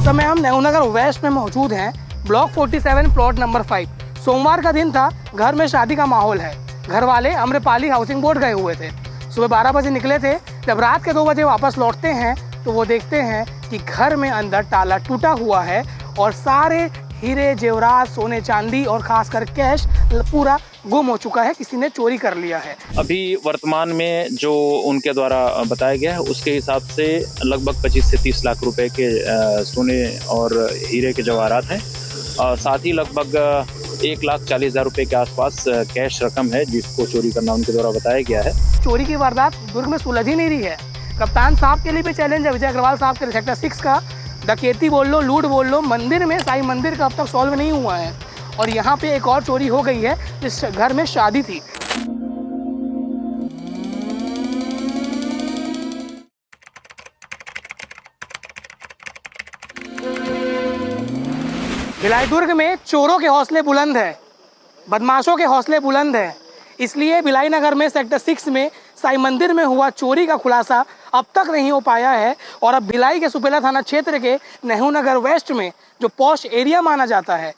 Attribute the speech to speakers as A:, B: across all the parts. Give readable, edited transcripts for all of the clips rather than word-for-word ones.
A: समय हम नेहरू नगर वेस्ट में मौजूद हैं, ब्लॉक 47 प्लॉट नंबर 5। सोमवार का दिन था, घर में शादी का माहौल है। घर वाले अम्रपाली हाउसिंग बोर्ड गए हुए थे। सुबह 12 बजे निकले थे। जब रात के 2 बजे वापस लौटते हैं तो वो देखते हैं कि घर में अंदर ताला टूटा हुआ है और सारे हीरे जेवरात, सोने चांदी और खासकर कैश पूरा गुम हो चुका है, किसी ने चोरी कर लिया है।
B: अभी वर्तमान में जो उनके द्वारा बताया गया है उसके हिसाब से लगभग 25 से 30 लाख रुपए के सोने और हीरे के जवाहरात हैं और साथ ही लगभग 1,40,000 रुपए के आसपास कैश रकम है जिसको चोरी करना उनके द्वारा बताया गया है।
A: चोरी की वारदात दुर्ग में सुलझ ही नहीं रही है। कप्तान साहब के लिए भी चैलेंज है, विजय अग्रवाल साहब के सेक्टर 6 का। डकैती बोल लो, लूट बोल लो, मंदिर में साईं मंदिर का अब तक सॉल्व नहीं हुआ है और यहाँ पे एक और चोरी हो गई है जिस घर में शादी थी। भिलाई दुर्ग में चोरों के हौसले बुलंद है, बदमाशों के हौसले बुलंद है। इसलिए भिलाई नगर में सेक्टर 6 में साईं मंदिर में हुआ चोरी का खुलासा अब तक नहीं हो पाया है और अब भिलाई के सुपेला थाना क्षेत्र के नेहरू नगर वेस्ट में जो पॉश एरिया माना जाता है,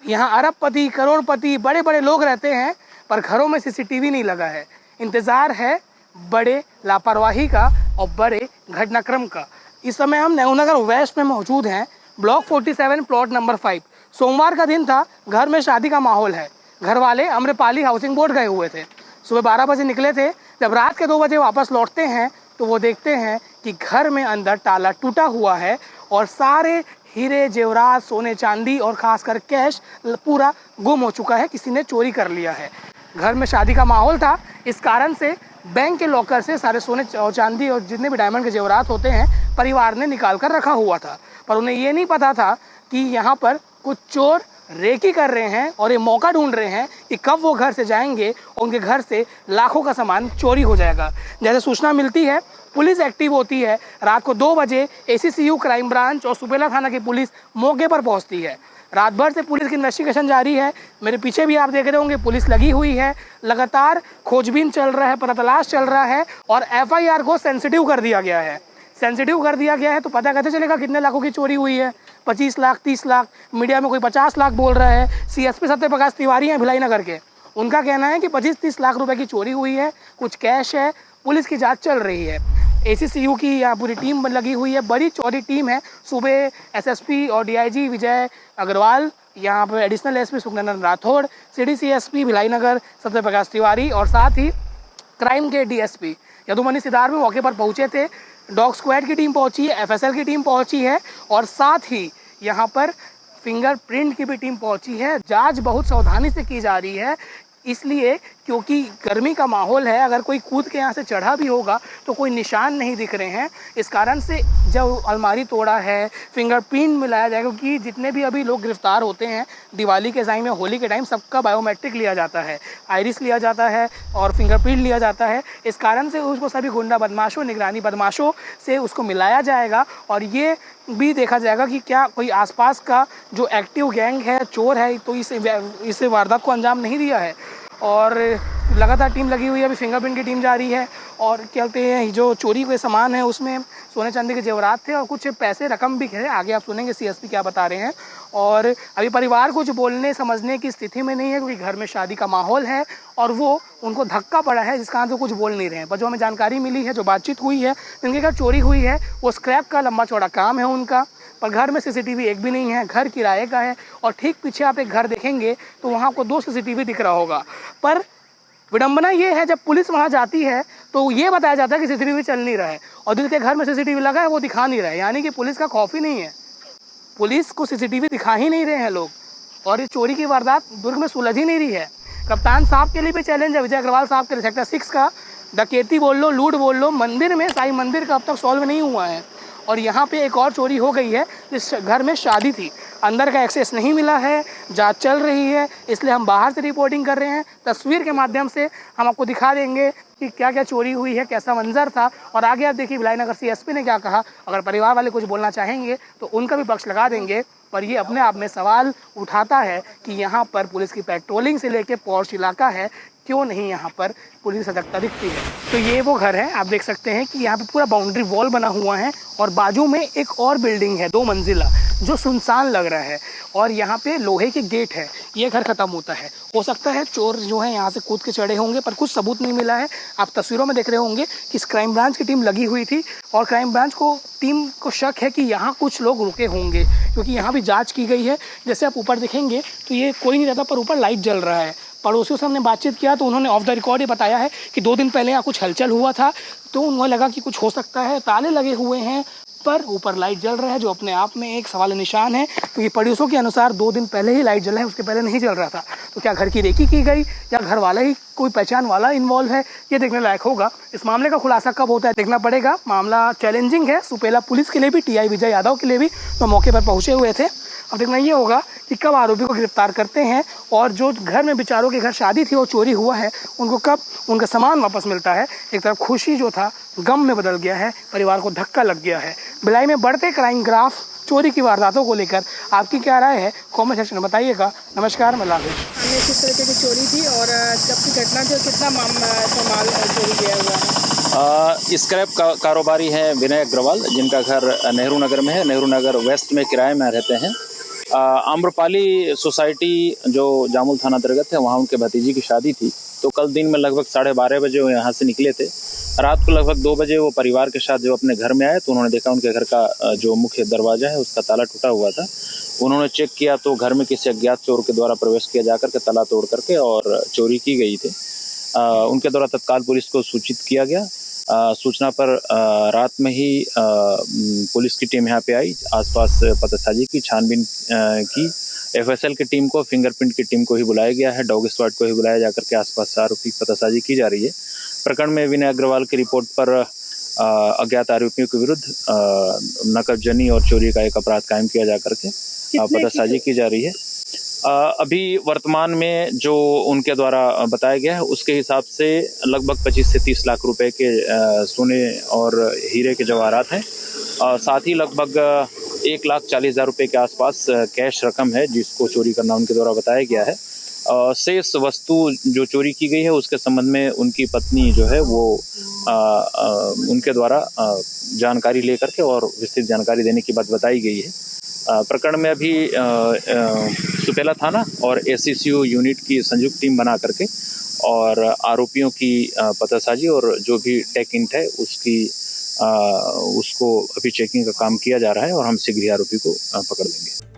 A: यहाँ अरबपति, करोड़पति, बड़े बड़े लोग रहते हैं पर घरों में सीसीटीवी नहीं लगा है। इंतज़ार है बड़े लापरवाही का और बड़े घटनाक्रम का। इस समय हम नेहरू नगर वेस्ट में मौजूद हैं, ब्लॉक 47 प्लॉट नंबर 5। सोमवार का दिन था, घर में शादी का माहौल है। घर वाले अम्रपाली हाउसिंग बोर्ड गए हुए थे। सुबह 12 बजे निकले थे। जब रात के 2 बजे वापस लौटते हैं तो वो देखते हैं कि घर में अंदर ताला टूटा हुआ है और सारे हीरे जेवरात, सोने चांदी और खासकर कैश पूरा गुम हो चुका है, किसी ने चोरी कर लिया है। घर में शादी का माहौल था, इस कारण से बैंक के लॉकर से सारे सोने और चांदी और जितने भी डायमंड के जेवरात होते हैं परिवार ने निकाल कर रखा हुआ था। पर उन्हें ये नहीं पता था कि यहाँ पर कुछ चोर रेकी कर रहे हैं और ये मौका ढूंढ रहे हैं कि कब वो घर से जाएंगे और उनके घर से लाखों का सामान चोरी हो जाएगा। जैसे सूचना मिलती है पुलिस एक्टिव होती है। रात को 2 बजे ACCU क्राइम ब्रांच और सुपेला थाना की पुलिस मौके पर पहुंचती है। रात भर से पुलिस की इन्वेस्टिगेशन जारी है। मेरे पीछे भी आप देख रहे होंगे पुलिस लगी हुई है, लगातार खोजबीन चल रहा है, पता तलाश चल रहा है और FIR को सेंसिटिव कर दिया गया है। सेंसिटिव कर दिया गया है तो पता कैसे चलेगा कितने लाखों की चोरी हुई है? 25 लाख, 30 लाख, मीडिया में कोई 50 लाख बोल रहा है। CSP सत्यप्रकाश तिवारी हैं भिलाई नगर के, उनका कहना है कि 25-30 लाख रुपए की चोरी हुई है, कुछ कैश है, पुलिस की जांच चल रही है। ACCU की यहाँ पूरी टीम लगी हुई है, बड़ी चौड़ी टीम है। सुबह SSP और DIG विजय अग्रवाल, यहाँ पर additional SP Sukhnandan Rathore, CDCSP Bhilai Nagar Satyaprakash Tiwari और साथ ही क्राइम के DSP यदुमणि सिद्धार्थ भी मौके पर पहुँचे थे। डॉग स्क्वाड की टीम पहुंची है, FSL की टीम पहुंची है और साथ ही यहाँ पर फिंगरप्रिंट की भी टीम पहुंची है। जांच बहुत सावधानी से की जा रही है, इसलिए क्योंकि गर्मी का माहौल है, अगर कोई कूद के यहाँ से चढ़ा भी होगा तो कोई निशान नहीं दिख रहे हैं। इस कारण से जब अलमारी तोड़ा है, फिंगरप्रिंट मिलाया जाएगा, क्योंकि जितने भी अभी लोग गिरफ्तार होते हैं दिवाली के टाइम या होली के टाइम सबका बायोमेट्रिक लिया जाता है, आइरिस लिया जाता है और फिंगरप्रिंट लिया जाता है। इस कारण से उसको सभी गुंडा बदमाशों, निगरानी बदमाशों से उसको मिलाया जाएगा और ये भी देखा जाएगा कि क्या कोई आसपास का जो एक्टिव गैंग है, चोर है, तो इस वारदात को अंजाम नहीं दिया है। और लगातार टीम लगी हुई है, अभी फिंगरप्रिंट की टीम जा रही है और कहते हैं जो चोरी के सामान है उसमें सोने चांदी के जेवरात थे और कुछ पैसे रकम भी है। आगे आप सुनेंगे CSP क्या बता रहे हैं। और अभी परिवार कुछ बोलने समझने की स्थिति में नहीं है क्योंकि घर में शादी का माहौल है और वो उनको धक्का पड़ा है जिस कारण से कुछ बोल नहीं रहे हैं। पर जो हमें जानकारी मिली है, जो बातचीत हुई है, जिनके घर चोरी हुई है वो स्क्रैप का लंबा चौड़ा काम है उनका, पर घर में CCTV एक भी नहीं है, घर किराए का है और ठीक पीछे आप एक घर देखेंगे तो वहाँ आपको 2 CCTV दिख रहा होगा। पर विडंबना ये है जब पुलिस वहाँ जाती है तो ये बताया जाता है कि CCTV चल नहीं रहा है और जिनके घर में CCTV लगा है वो दिखा नहीं रहा है, यानी कि पुलिस का खौफ ही नहीं है, पुलिस को CCTV दिखा ही नहीं रहे हैं लोग और ये चोरी की वारदात दुर्ग में सुलझ ही नहीं रही है। कप्तान साहब के लिए भी चैलेंज है, विजय अग्रवाल साहब के सेक्टर 6 का। डकैती बोल लो, लूट बोल लो, मंदिर में साईं मंदिर का अब तक सॉल्व नहीं हुआ है और यहाँ पे एक और चोरी हो गई है जिस घर में शादी थी। अंदर का एक्सेस नहीं मिला है, जांच चल रही है, इसलिए हम बाहर से रिपोर्टिंग कर रहे हैं। तस्वीर के माध्यम से हम आपको दिखा देंगे कि क्या क्या चोरी हुई है, कैसा मंजर था और आगे आप देखिए भिलाई नगर CSP ने क्या कहा। अगर परिवार वाले कुछ बोलना चाहेंगे तो उनका भी पक्ष लगा देंगे, पर ये अपने आप में सवाल उठाता है कि यहाँ पर पुलिस की पेट्रोलिंग से लेके पॉश इलाका है, क्यों नहीं यहाँ पर पुलिस सतर्कता दिखती है। तो ये वो घर है, आप देख सकते हैं कि यहाँ पे पूरा बाउंड्री वॉल बना हुआ है और बाजू में एक और बिल्डिंग है 2 मंजिला जो सुनसान लग रहा है और यहाँ पे लोहे के गेट है। ये घर ख़त्म होता है, हो सकता है चोर जो है यहाँ से कूद के चढ़े होंगे पर कुछ सबूत नहीं मिला है। आप तस्वीरों में देख रहे होंगे कि क्राइम ब्रांच की टीम लगी हुई थी और क्राइम ब्रांच को टीम को शक है कि यहाँ कुछ लोग रुके होंगे क्योंकि यहाँ भी जाँच की गई है। जैसे आप ऊपर देखेंगे तो ये कोई नहीं रहता पर ऊपर लाइट जल रहा है। पड़ोसियों से हमने बातचीत किया तो उन्होंने ऑफ द रिकॉर्ड ये बताया है कि 2 दिन पहले यहाँ कुछ हलचल हुआ था तो उन्हें लगा कि कुछ हो सकता है, ताले लगे हुए हैं पर ऊपर लाइट जल रहा है जो अपने आप में एक सवाल निशान है क्योंकि पड़ोसियों के अनुसार 2 दिन पहले ही लाइट जला है, उसके पहले नहीं जल रहा था। तो क्या घर की रेकी की गई या घर वाला ही कोई पहचान वाला इन्वॉल्व है, ये देखने लायक होगा। इस मामले का खुलासा कब होता है देखना पड़ेगा। मामला चैलेंजिंग है सुपेला पुलिस के लिए भी, टीआई विजय यादव के लिए भी, तो मौके पर पहुंचे हुए थे। अब देखना ये होगा कि कब आरोपी को गिरफ्तार करते हैं और जो घर में बेचारों के घर शादी थी और चोरी हुआ है उनको कब उनका सामान वापस मिलता है। एक तरफ खुशी जो था गम में बदल गया है, परिवार को धक्का लग गया है। भिलाई में बढ़ते क्राइम ग्राफ, चोरी की वारदातों को लेकर आपकी क्या राय है कमेंट सेक्शन में बताइएगा। नमस्कार, मैं लावेश। किस तरीके की चोरी थी और कब की घटना जो कितना माल चोरी किया हुआ है?
B: स्क्रैप का कारोबारी है विनय अग्रवाल, जिनका घर नेहरू नगर में है। नेहरू नगर वेस्ट में किराए में रहते हैं। आम्रपाली सोसाइटी जो जामुल थाना अंतर्गत है, वहाँ उनके भतीजी की शादी थी। तो कल दिन में लगभग 12:30 बजे वो यहाँ से निकले थे। रात को लगभग 2 बजे वो परिवार के साथ जो अपने घर में आए तो उन्होंने देखा उनके घर का जो मुख्य दरवाजा है उसका ताला टूटा हुआ था। उन्होंने चेक किया तो घर में किसी अज्ञात चोर के द्वारा प्रवेश किया जाकर के ताला तोड़ करके और चोरी की गई थी। उनके द्वारा तत्काल पुलिस को सूचित किया गया। सूचना पर रात में ही पुलिस की टीम यहाँ पे आई, आसपास पतासाजी की छानबीन की। एफएसएल की टीम को, फिंगरप्रिंट की टीम को ही बुलाया गया है, डॉग स्क्वाड को ही बुलाया जाकर के आसपास आरोपी पतासाजी की जा रही है। प्रकरण में विनय अग्रवाल की रिपोर्ट पर अज्ञात आरोपियों के विरुद्ध नकबजनी और चोरी का एक अपराध कायम किया जा करके पतासाजी की जा रही है। अभी वर्तमान में जो उनके द्वारा बताया गया है उसके हिसाब से लगभग 25 से 30 लाख रुपए के सोने और हीरे के जवाहरात हैं। साथ ही लगभग 1,40,000 रुपए के आसपास कैश रकम है जिसको चोरी करना उनके द्वारा बताया गया है। शेष वस्तु जो चोरी की गई है उसके संबंध में उनकी पत्नी जो है वो उनके द्वारा जानकारी लेकर के और विस्तृत जानकारी देने की बात बताई गई है। प्रकरण में अभी सुपेला थाना और एससीसीयू यूनिट की संयुक्त टीम बना करके और आरोपियों की पतासाजी और जो भी टेक इंट है उसको अभी चेकिंग का काम किया जा रहा है और हम शीघ्र ही आरोपी को पकड़ लेंगे।